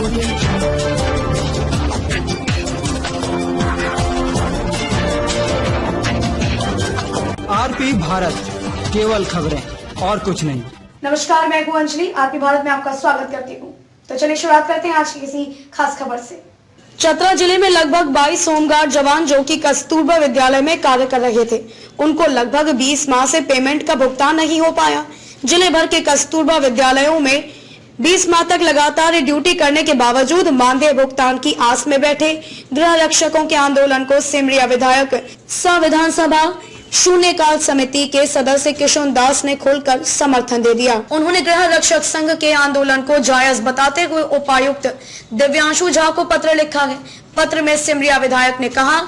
RP Bharat, केवल खबरें और कुछ नहीं। नमस्कार, मैं हूं अंजलि। आरपी भारत में आपका स्वागत करती हूं। तो चलिए शुरुआत करते हैं आज की किसी खास खबर से। चतरा जिले में लगभग 22 होमगार्ड जवान जो कि कस्तूरबा विद्यालय में कार्य कर रहे थे, उनको लगभग 20 माह से पेमेंट का भुगतान नहीं हो पाया। जिले भर के कस्तूरबा विद्यालयों में 20 माह तक लगातार ड्यूटी करने के बावजूद मानदेय भुगतान की आस में बैठे गृह रक्षकों के आंदोलन को सिमरिया विधायक सह विधानसभा शून्यकाल समिति के सदस्य किशोर दास ने खुलकर समर्थन दे दिया। उन्होंने गृह रक्षक संघ के आंदोलन को जायज बताते हुए उपायुक्त दिव्यांशु झा को पत्र लिखा है। पत्र में सिमरिया विधायक ने कहा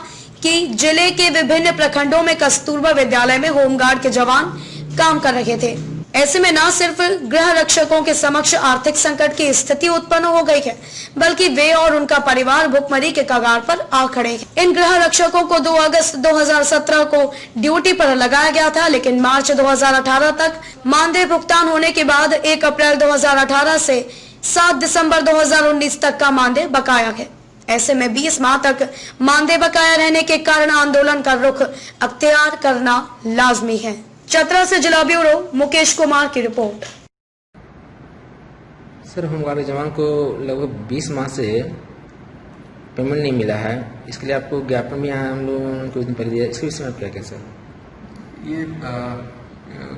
कि जिले के विभिन्न प्रखंडों में कस्तूरबा विद्यालय में होमगार्ड के जवान काम कर रहे थे। ऐसे में न सिर्फ गृह रक्षकों के समक्ष आर्थिक संकट की स्थिति उत्पन्न हो गई है, बल्कि वे और उनका परिवार भुखमरी के कगार पर आ खड़े हैं। इन गृह रक्षकों को 2 अगस्त 2017 को ड्यूटी पर लगाया गया था, लेकिन मार्च 2018 तक मानदेय भुगतान होने के बाद 1 अप्रैल 2018 से 7 दिसंबर 2019 तक का मानदेय बकाया है। ऐसे में 20 माह तक मानदेय बकाया रहने के कारण आंदोलन का रुख अख्तियार करना लाजमी है। चतरा से जिला ब्यूरो मुकेश कुमार की रिपोर्ट। सर, होमगार्ड जवान को लगभग 20 माह से पेमेंट नहीं मिला है। इसके लिए आपको ज्ञापन भी हम लोगों को दिन पर दिया। इसके विषय में क्या कहें सर? ये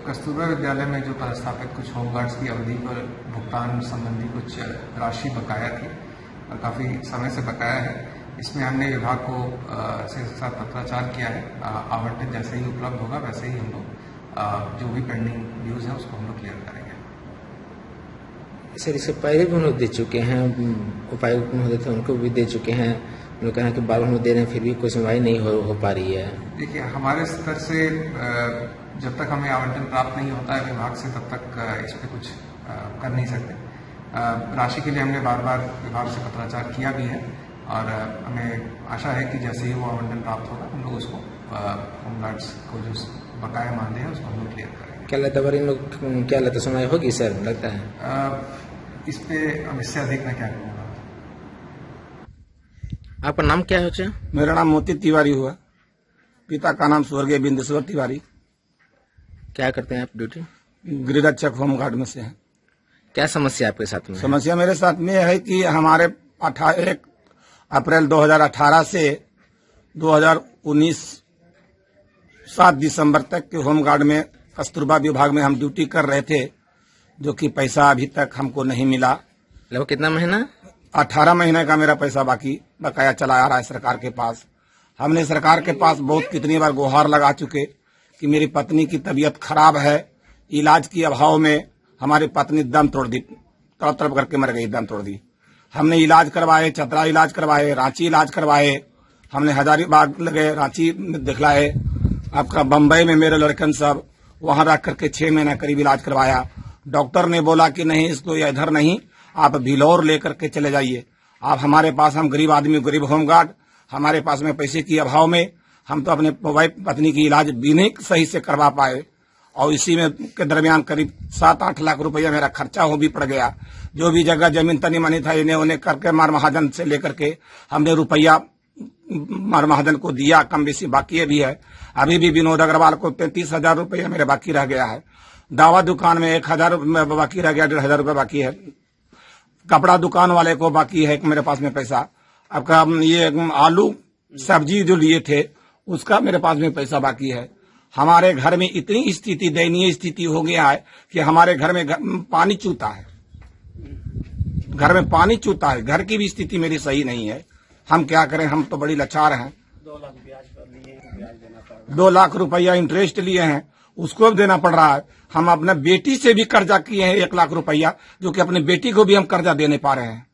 कस्तूरबा विद्यालय में जो पदस्थापित कुछ होमगार्ड्स की अवधि पर भुगतान संबंधी कुछ राशि बकाया थी और काफ़ी समय से बकाया है। इसमें हमने विभाग को से साथ पत्राचार किया है। आवंटित जैसे ही उपलब्ध होगा वैसे ही हम लोग जो भी पेंडिंग ड्यूज है उसको हम लोग क्लियर करेंगे। सर, इससे पहले भी हम लोग दे चुके हैं, उपायुक्त महोदय थे उनको भी दे चुके हैं। हम लोग कहा कि बार हम दे रहे हैं, फिर भी कोई सुनवाई नहीं हो पा रही है। देखिए, हमारे स्तर से जब तक हमें आवंटन प्राप्त नहीं होता है विभाग से, तब तक इस पर कुछ कर नहीं सकते। राशि के लिए हमने बार बार विभाग से पत्राचार किया भी है और हमें आशा है कि जैसे ही वो आवंटन प्राप्त होगा हम लोग उसको होमगार्ड्स को जो बकाया मानदेय है उसको हम लोग क्लियर करेंगे। क्या लगता है इन लोग क्या लगता सुनवाई होगी सर? लगता है इस पे अब इससे अधिक मैं क्या कहूँगा। आपका नाम क्या है? बच्चा, मेरा नाम मोती तिवारी हुआ। पिता का नाम स्वर्गीय बिंदेश्वर तिवारी। क्या करते हैं आप ड्यूटी? गृह रक्षक होमगार्ड में से है। क्या समस्या आपके साथ में? समस्या मेरे साथ में है कि हमारे 1 अप्रैल 2018 से 2019 7 दिसंबर तक के होमगार्ड में कस्तूरबा विभाग में हम ड्यूटी कर रहे थे, जो कि पैसा अभी तक हमको नहीं मिला। लगभग कितना महीना? 18 महीने का मेरा पैसा बकाया चला आ रहा है सरकार के पास। हमने सरकार के पास बहुत कितनी बार गुहार लगा चुके कि मेरी पत्नी की तबीयत खराब है, इलाज के अभाव में हमारी पत्नी दम तोड़ दी, तड़प तड़प करके मर गई, दम तोड़ दी। हमने इलाज करवाए, चतरा इलाज करवाए, रांची इलाज करवाए, हमने हजारीबाग लगे, रांची में दिखलाए, आपका बम्बई में मेरे लड़कन सब वहां रख करके 6 महीना करीब इलाज करवाया। डॉक्टर ने बोला कि नहीं, इसको इधर नहीं, आप भिलौर लेकर के चले जाइए। आप हमारे पास, हम गरीब आदमी, गरीब होमगार्ड, हमारे पास में पैसे की अभाव में हम तो अपने पत्नी की इलाज भी नहीं सही से करवा पाए और इसी में के दरमियान करीब 7-8 लाख रुपया मेरा खर्चा हो भी पड़ गया। जो भी जगह जमीन तनी मनी था इन्हें उन्हें करके मार महाजन से लेकर के हमने रुपया मार महाजन को दिया, कम बेसी बाकी भी है। अभी भी विनोद अग्रवाल को 35,000 रुपया मेरे बाकी रह गया है। दावा दुकान में 1,000 बाकी रह गया, 1,500 रुपया बाकी है। कपड़ा दुकान वाले को बाकी है मेरे पास में पैसा। आपका ये आलू सब्जी जो लिए थे उसका मेरे पास में पैसा बाकी है। हमारे घर में इतनी स्थिति, दयनीय स्थिति हो गया है कि हमारे घर में पानी चूता है, घर में पानी चूता है। घर की भी स्थिति मेरी सही नहीं है। हम क्या करें, हम तो बड़ी लाचार हैं। 2 लाख रुपया इंटरेस्ट लिए हैं, उसको भी देना पड़ रहा है। हम अपने बेटी से भी कर्जा किए हैं 1 लाख रुपया, जो कि अपने बेटी को भी हम कर्जा देने पा रहे हैं।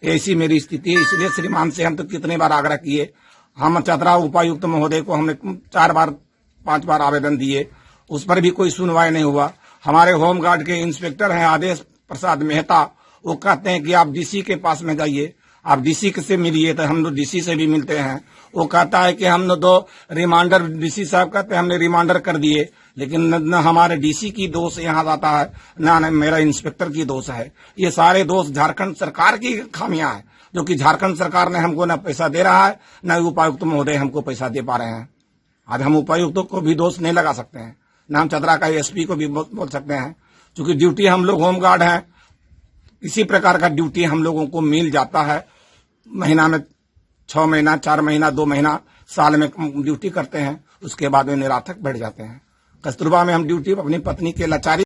ऐसी मेरी स्थिति है। इसलिए श्रीमान से हम तो कितने बार आग्रह किए। हम चतरा उपायुक्त महोदय को हमने 4-5 बार आवेदन दिए, उस पर भी कोई सुनवाई नहीं हुआ। हमारे होमगार्ड के इंस्पेक्टर हैं आदेश प्रसाद मेहता, वो कहते हैं कि आप डीसी के पास में जाइए। आप डीसी से मिलिए, तो हम लोग डीसी से भी मिलते हैं। वो कहता है कि हमने 2 रिमांडर, डीसी साहब कहते हैं हमने रिमांडर कर दिए, लेकिन न हमारे डीसी की दोष यहाँ आता है, न मेरा इंस्पेक्टर की दोष है। ये सारे दोष झारखंड सरकार की खामियां है, जो कि झारखंड सरकार ने हमको न पैसा दे रहा है, न उपायुक्त महोदय हमको पैसा दे पा रहे हैं। आज हम उपायुक्तों को भी दोष नहीं लगा सकते हैं, न हम चतरा का एसपी को भी बोल सकते हैं, क्योंकि ड्यूटी हम लोग होमगार्ड हैं। इसी प्रकार का ड्यूटी हम लोगों को मिल जाता है। महीना में 6 महीना, 4 महीना, 2 महीना, साल में ड्यूटी करते हैं, उसके बाद में निराथक बैठ जाते हैं। कस्तूरबा में हम ड्यूटी अपनी पत्नी के लाचारी